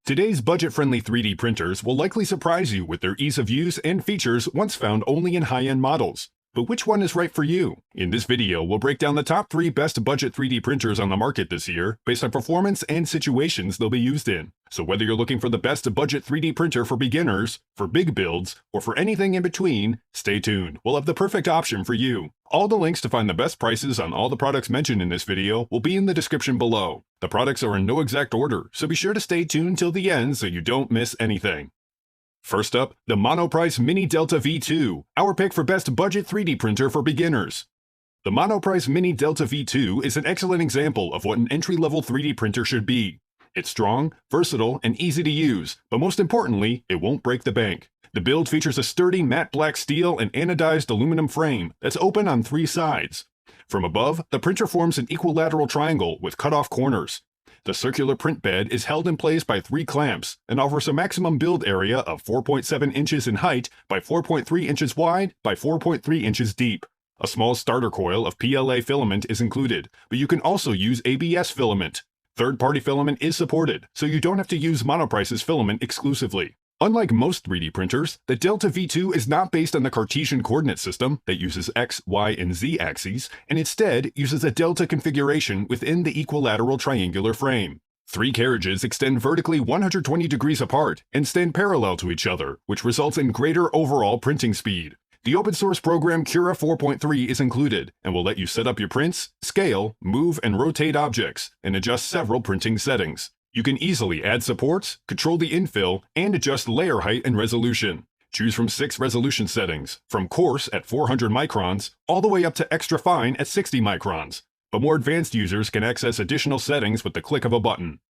Today's budget-friendly 3D printers will likely surprise you with their ease of use and features once found only in high-end models. But which one is right for you? In this video, we'll break down the top 3 best budget 3D printers on the market this year based on performance and situations they'll be used in. So whether you're looking for the best budget 3D printer for beginners, for big builds, or for anything in between, stay tuned. We'll have the perfect option for you. All the links to find the best prices on all the products mentioned in this video will be in the description below. The products are in no exact order, so be sure to stay tuned till the end so you don't miss anything. First up, the Monoprice Mini Delta V2, our pick for best budget 3D printer for beginners. The Monoprice Mini Delta V2 is an excellent example of what an entry-level 3D printer should be. It's strong, versatile, and easy to use, but most importantly, it won't break the bank. The build features a sturdy matte black steel and anodized aluminum frame that's open on 3 sides. From above, the printer forms an equilateral triangle with cut-off corners. The circular print bed is held in place by 3 clamps and offers a maximum build area of 4.7 inches in height by 4.3 inches wide by 4.3 inches deep. A small starter coil of PLA filament is included, but you can also use ABS filament. Third-party filament is supported, so you don't have to use Monoprice's filament exclusively. Unlike most 3D printers, the Delta V2 is not based on the Cartesian coordinate system that uses X, Y, and Z axes, and instead uses a delta configuration within the equilateral triangular frame. 3 carriages extend vertically 120 degrees apart and stand parallel to each other, which results in greater overall printing speed. The open-source program Cura 4.3 is included and will let you set up your prints, scale, move, and rotate objects, and adjust several printing settings. You can easily add supports, control the infill, and adjust layer height and resolution. Choose from 6 resolution settings, from coarse at 400 microns all the way up to extra fine at 60 microns. But more advanced users can access additional settings with the click of a button.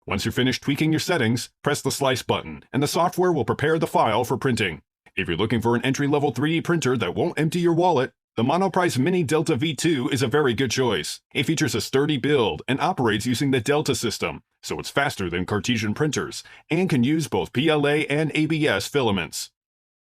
Once you're finished tweaking your settings, press the slice button, and the software will prepare the file for printing. If you're looking for an entry-level 3D printer that won't empty your wallet, the Monoprice Mini Delta V2 is a very good choice. It features a sturdy build and operates using the Delta system, so it's faster than Cartesian printers, and can use both PLA and ABS filaments.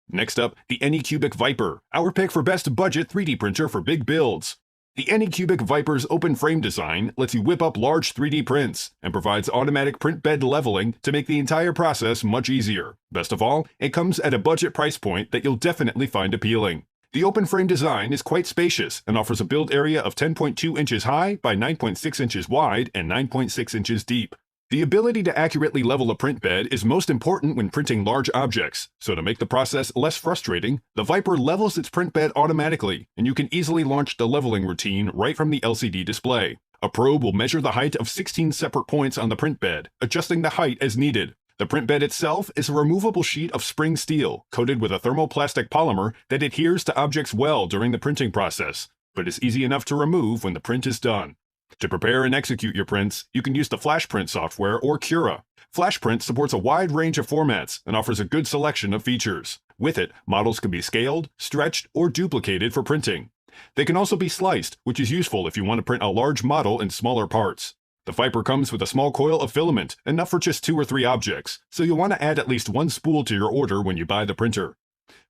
Next up, the Anycubic Vyper, our pick for best budget 3D printer for big builds. The Anycubic Vyper's open frame design lets you whip up large 3D prints and provides automatic print bed leveling to make the entire process much easier. Best of all, it comes at a budget price point that you'll definitely find appealing. The open frame design is quite spacious and offers a build area of 10.2 inches high by 9.6 inches wide and 9.6 inches deep. The ability to accurately level a print bed is most important when printing large objects, so to make the process less frustrating, the Vyper levels its print bed automatically, and you can easily launch the leveling routine right from the LCD display. A probe will measure the height of 16 separate points on the print bed, adjusting the height as needed. The print bed itself is a removable sheet of spring steel coated with a thermoplastic polymer that adheres to objects well during the printing process, but is easy enough to remove when the print is done. To prepare and execute your prints, you can use the FlashPrint software or Cura. FlashPrint supports a wide range of formats and offers a good selection of features. With it, models can be scaled, stretched, or duplicated for printing. They can also be sliced, which is useful if you want to print a large model in smaller parts. The Vyper comes with a small coil of filament, enough for just 2 or 3 objects, so you'll want to add at least 1 spool to your order when you buy the printer.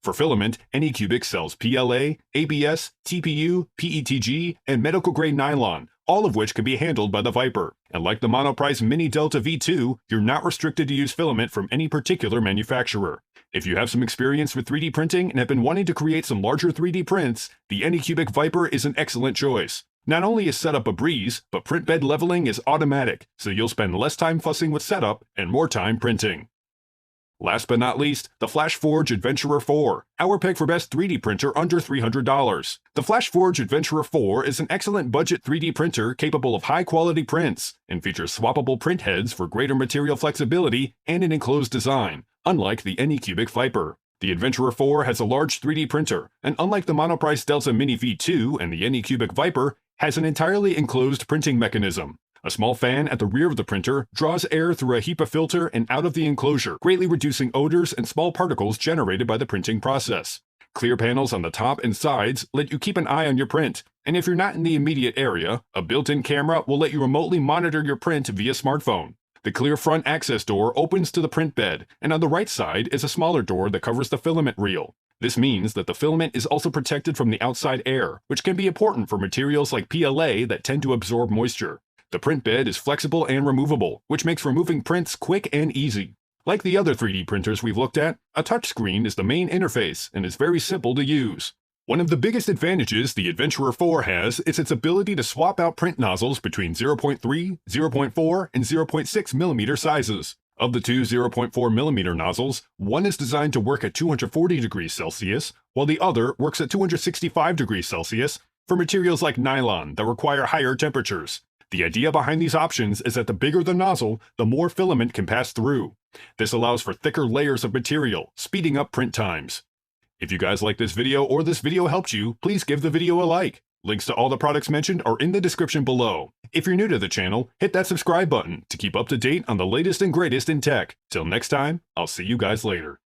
For filament, Anycubic sells PLA, ABS, TPU, PETG, and medical-grade nylon, all of which can be handled by the Vyper. And like the Monoprice Mini Delta V2, you're not restricted to use filament from any particular manufacturer. If you have some experience with 3D printing and have been wanting to create some larger 3D prints, the Anycubic Vyper is an excellent choice. Not only is setup a breeze, but print bed leveling is automatic, so you'll spend less time fussing with setup and more time printing. Last but not least, the FlashForge Adventurer 4, our pick for best 3D printer under $300. The FlashForge Adventurer 4 is an excellent budget 3D printer capable of high-quality prints and features swappable print heads for greater material flexibility and an enclosed design, unlike the Anycubic Vyper. The Adventurer 4 has a large 3D printer, and unlike the Monoprice Delta Mini V2 and the Anycubic Vyper, has an entirely enclosed printing mechanism. A small fan at the rear of the printer draws air through a HEPA filter and out of the enclosure, greatly reducing odors and small particles generated by the printing process. Clear panels on the top and sides let you keep an eye on your print, and if you're not in the immediate area, a built-in camera will let you remotely monitor your print via smartphone. The clear front access door opens to the print bed, and on the right side is a smaller door that covers the filament reel. This means that the filament is also protected from the outside air, which can be important for materials like PLA that tend to absorb moisture. The print bed is flexible and removable, which makes removing prints quick and easy. Like the other 3D printers we've looked at, a touchscreen is the main interface and is very simple to use. One of the biggest advantages the Adventurer 4 has is its ability to swap out print nozzles between 0.3, 0.4, and 0.6 millimeter sizes. Of the two 0.4 millimeter nozzles, one is designed to work at 240 degrees Celsius, while the other works at 265 degrees Celsius for materials like nylon that require higher temperatures. The idea behind these options is that the bigger the nozzle, the more filament can pass through. This allows for thicker layers of material, speeding up print times. If you guys like this video or this video helped you, please give the video a like. Links to all the products mentioned are in the description below. If you're new to the channel, hit that subscribe button to keep up to date on the latest and greatest in tech. Till next time, I'll see you guys later.